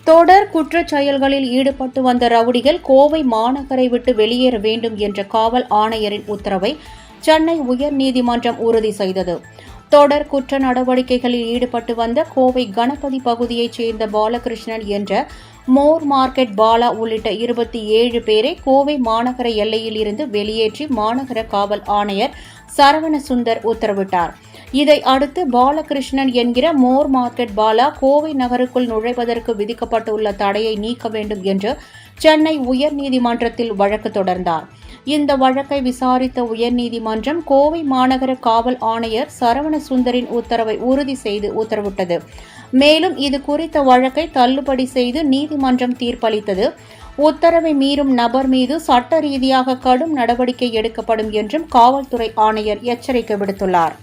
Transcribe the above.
தொடர் குற்றச் செயல்களில் ஈடுபட்டு வந்த ரவுடிகள் கோவை மாநகரை விட்டு வெளியேற வேண்டும் என்ற காவல் ஆணையரின் உத்தரவை சென்னை உயர்நீதிமன்றம் உறுதி செய்தது. தொடர் குற்ற நடவடிக்கைகளில் ஈடுபட்டு வந்த கோவை கணபதி பகுதியைச் சேர்ந்த பாலகிருஷ்ணன் என்ற மோர் மார்க்கெட் பாலா உள்ளிட்ட 27 பேரை கோவை மாநகர எல்லையில் இருந்து வெளியேற்றி மாநகர காவல் ஆணையர் சரவணசுந்தர் உத்தரவிட்டார். இதை அடுத்து பாலகிருஷ்ணன் என்கிற மோர் மார்க்கெட் பாலா கோவை நகருக்குள் நுழைவதற்கு விதிக்கப்பட்டுள்ள தடையை நீக்க வேண்டும் என்று சென்னை உயர்நீதிமன்றத்தில் வழக்கு தொடர்ந்தார். இந்த வழக்கை விசாரித்த உயர்நீதிமன்றம் கோவை மாநகர காவல் ஆணையர் சரவணசுந்தரின் உத்தரவை உறுதி செய்து உத்தரவிட்டது. மேலும் இது குறித்த வழக்கை தள்ளுபடி செய்து நீதிமன்றம் தீர்ப்பளித்தது. உத்தரவை மீறும் நபர் மீது சட்ட ரீதியாக கடும் நடவடிக்கை எடுக்கப்படும் என்றும் காவல்துறை ஆணையர் எச்சரிக்கை விடுத்துள்ளார்.